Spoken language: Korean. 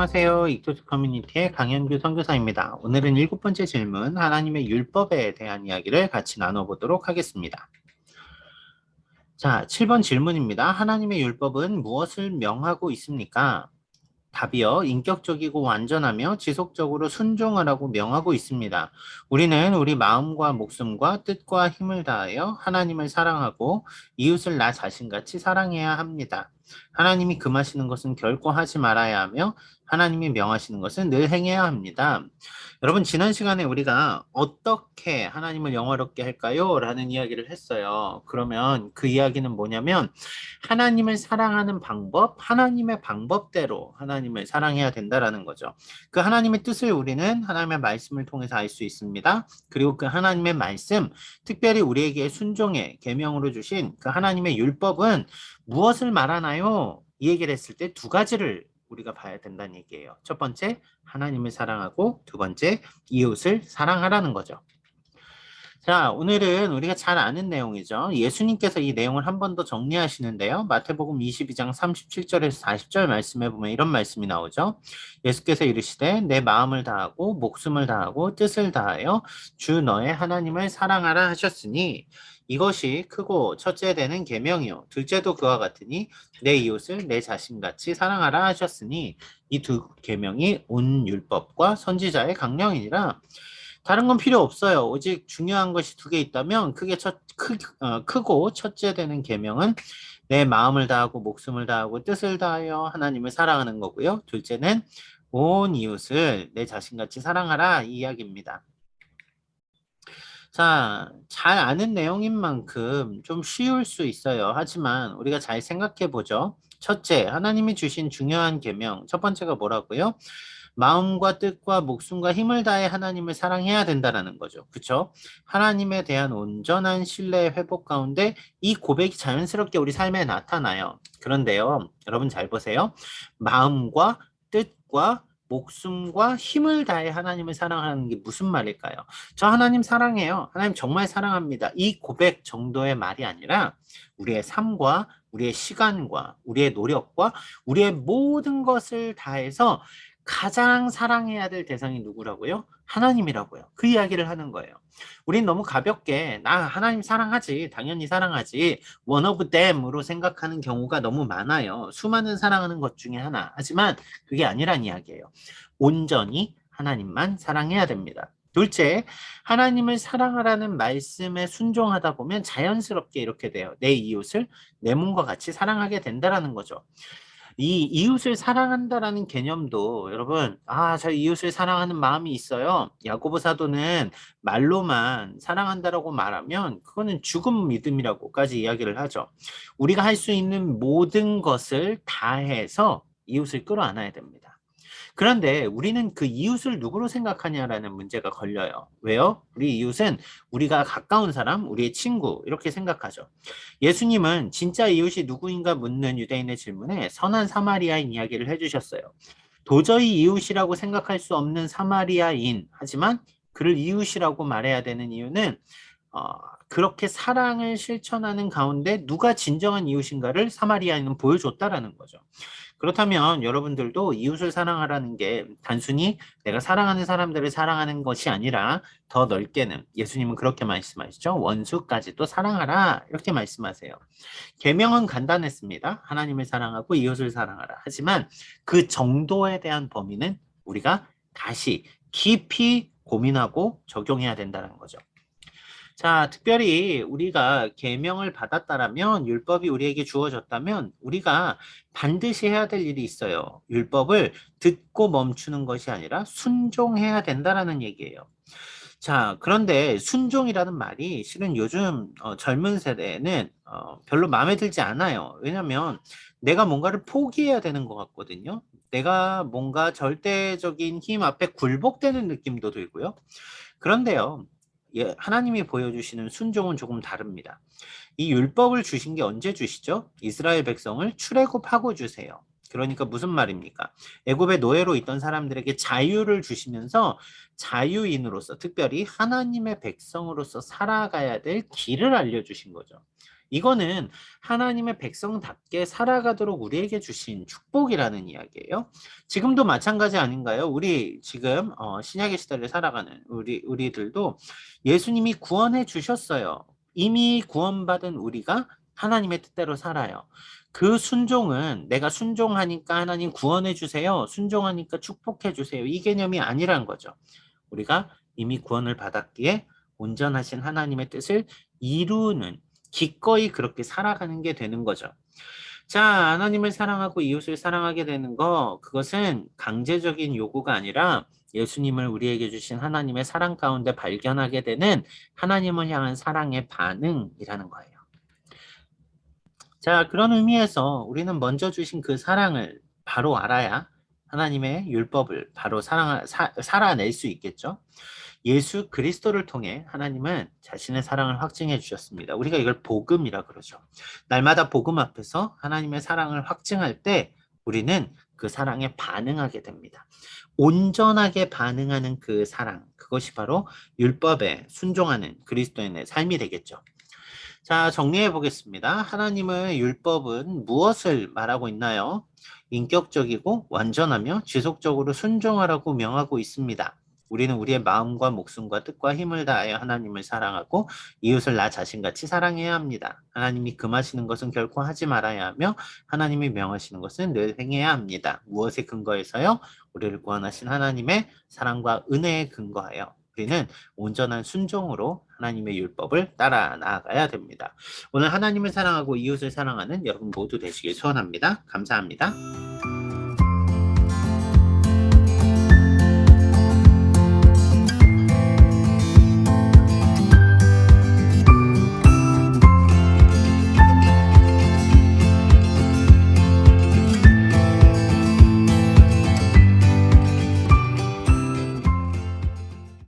안녕하세요. 익토스 커뮤니티의 강현규 선교사입니다. 오늘은 7번째 질문, 하나님의 율법에 대한 이야기를 같이 나눠보도록 하겠습니다. 자, 7번 질문입니다. 하나님의 율법은 무엇을 명하고 있습니까? 답이요. 인격적이고 완전하며 지속적으로 순종하라고 명하고 있습니다. 우리는 우리 마음과 목숨과 뜻과 힘을 다하여 하나님을 사랑하고 이웃을 나 자신같이 사랑해야 합니다. 하나님이 금하시는 것은 결코 하지 말아야 하며 하나님이 명하시는 것은 늘 행해야 합니다. 여러분, 지난 시간에 우리가 어떻게 하나님을 영화롭게 할까요? 라는 이야기를 했어요. 그러면 그 이야기는 뭐냐면 하나님을 사랑하는 방법, 하나님의 방법대로 하나님을 사랑해야 된다라는 거죠. 그 하나님의 뜻을 우리는 하나님의 말씀을 통해서 알 수 있습니다. 그리고 그 하나님의 말씀, 특별히 우리에게 순종의 계명으로 주신 그 하나님의 율법은 무엇을 말하나요? 이 얘기를 했을 때 두 가지를 우리가 봐야 된다는 얘기예요. 첫 번째, 하나님을 사랑하고 두 번째, 이웃을 사랑하라는 거죠. 자, 오늘은 우리가 잘 아는 내용이죠. 예수님께서 이 내용을 한 번 더 정리하시는데요. 마태복음 22장 37절에서 40절 말씀에 보면 이런 말씀이 나오죠. 예수께서 이르시되 내 마음을 다하고 목숨을 다하고 뜻을 다하여 주 너의 하나님을 사랑하라 하셨으니 이것이 크고 첫째 되는 계명이요 둘째도 그와 같으니 내 이웃을 내 자신같이 사랑하라 하셨으니 이 두 계명이 온 율법과 선지자의 강령이니라. 다른 건 필요 없어요. 오직 중요한 것이 두 개 있다면 크고 첫째 되는 계명은 내 마음을 다하고 목숨을 다하고 뜻을 다하여 하나님을 사랑하는 거고요. 둘째는 온 이웃을 내 자신같이 사랑하라 이 이야기입니다. 자, 잘 아는 내용인 만큼 좀 쉬울 수 있어요. 하지만 우리가 잘 생각해 보죠. 첫째, 하나님이 주신 중요한 계명. 첫 번째가 뭐라고요? 마음과 뜻과 목숨과 힘을 다해 하나님을 사랑해야 된다는 거죠. 그렇죠? 하나님에 대한 온전한 신뢰 회복 가운데 이 고백이 자연스럽게 우리 삶에 나타나요. 그런데요, 여러분 잘 보세요. 마음과 뜻과 목숨과 힘을 다해 하나님을 사랑하는 게 무슨 말일까요? 저 하나님 사랑해요. 하나님 정말 사랑합니다. 이 고백 정도의 말이 아니라 우리의 삶과 우리의 시간과 우리의 노력과 우리의 모든 것을 다해서 가장 사랑해야 될 대상이 누구라고요? 하나님이라고요. 그 이야기를 하는 거예요. 우린 너무 가볍게 나 하나님 사랑하지, 당연히 사랑하지, one of them으로 생각하는 경우가 너무 많아요. 수많은 사랑하는 것 중에 하나. 하지만 그게 아니란 이야기예요. 온전히 하나님만 사랑해야 됩니다. 둘째, 하나님을 사랑하라는 말씀에 순종하다 보면 자연스럽게 이렇게 돼요. 내 이웃을 내 몸과 같이 사랑하게 된다라는 거죠. 이 이웃을 사랑한다라는 개념도 여러분, 저 이웃을 사랑하는 마음이 있어요. 야고보 사도는 말로만 사랑한다라고 말하면 그거는 죽음 믿음이라고까지 이야기를 하죠. 우리가 할 수 있는 모든 것을 다해서 이웃을 끌어안아야 됩니다. 그런데 우리는 그 이웃을 누구로 생각하냐라는 문제가 걸려요. 왜요? 우리 이웃은 우리가 가까운 사람, 우리의 친구 이렇게 생각하죠. 예수님은 진짜 이웃이 누구인가 묻는 유대인의 질문에 선한 사마리아인 이야기를 해주셨어요. 도저히 이웃이라고 생각할 수 없는 사마리아인, 하지만 그를 이웃이라고 말해야 되는 이유는 어, 그렇게 사랑을 실천하는 가운데 누가 진정한 이웃인가를 사마리아인은 보여줬다라는 거죠. 그렇다면 여러분들도 이웃을 사랑하라는 게 단순히 내가 사랑하는 사람들을 사랑하는 것이 아니라 더 넓게는 예수님은 그렇게 말씀하시죠. 원수까지도 사랑하라 이렇게 말씀하세요. 계명은 간단했습니다. 하나님을 사랑하고 이웃을 사랑하라. 하지만 그 정도에 대한 범위는 우리가 다시 깊이 고민하고 적용해야 된다는 거죠. 자, 특별히 우리가 계명을 받았다라면 율법이 우리에게 주어졌다면 우리가 반드시 해야 될 일이 있어요. 율법을 듣고 멈추는 것이 아니라 순종해야 된다라는 얘기예요. 자, 그런데 순종이라는 말이 실은 요즘 젊은 세대에는 별로 마음에 들지 않아요. 왜냐하면 내가 뭔가를 포기해야 되는 것 같거든요. 내가 뭔가 절대적인 힘 앞에 굴복되는 느낌도 들고요. 그런데요, 하나님이 보여주시는 순종은 조금 다릅니다. 이 율법을 주신 게 언제 주시죠? 이스라엘 백성을 출애굽하고 주세요. 그러니까 무슨 말입니까? 애굽의 노예로 있던 사람들에게 자유를 주시면서 자유인으로서 특별히 하나님의 백성으로서 살아가야 될 길을 알려주신 거죠. 이거는 하나님의 백성답게 살아가도록 우리에게 주신 축복이라는 이야기예요. 지금도 마찬가지 아닌가요? 우리 지금 신약의 시대를 살아가는 우리들도 예수님이 구원해 주셨어요. 이미 구원받은 우리가 하나님의 뜻대로 살아요. 그 순종은 내가 순종하니까 하나님 구원해 주세요. 순종하니까 축복해 주세요. 이 개념이 아니란 거죠. 우리가 이미 구원을 받았기에 온전하신 하나님의 뜻을 이루는 기꺼이 그렇게 살아가는 게 되는 거죠. 자, 하나님을 사랑하고 이웃을 사랑하게 되는 거, 그것은 강제적인 요구가 아니라 예수님을 우리에게 주신 하나님의 사랑 가운데 발견하게 되는 하나님을 향한 사랑의 반응이라는 거예요. 자, 그런 의미에서 우리는 먼저 주신 그 사랑을 바로 알아야 하나님의 율법을 바로 살아낼 수 있겠죠. 예수 그리스도를 통해 하나님은 자신의 사랑을 확증해 주셨습니다. 우리가 이걸 복음이라 그러죠. 날마다 복음 앞에서 하나님의 사랑을 확증할 때 우리는 그 사랑에 반응하게 됩니다. 온전하게 반응하는 그 사랑, 그것이 바로 율법에 순종하는 그리스도인의 삶이 되겠죠. 자, 정리해 보겠습니다. 하나님의 율법은 무엇을 말하고 있나요? 인격적이고 완전하며 지속적으로 순종하라고 명하고 있습니다. 우리는 우리의 마음과 목숨과 뜻과 힘을 다하여 하나님을 사랑하고 이웃을 나 자신같이 사랑해야 합니다. 하나님이 금하시는 것은 결코 하지 말아야 하며 하나님이 명하시는 것은 늘 행해야 합니다. 무엇에 근거해서요? 우리를 구원하신 하나님의 사랑과 은혜에 근거하여 우리는 온전한 순종으로 하나님의 율법을 따라 나아가야 됩니다. 오늘 하나님을 사랑하고 이웃을 사랑하는 여러분 모두 되시길 소원합니다. 감사합니다.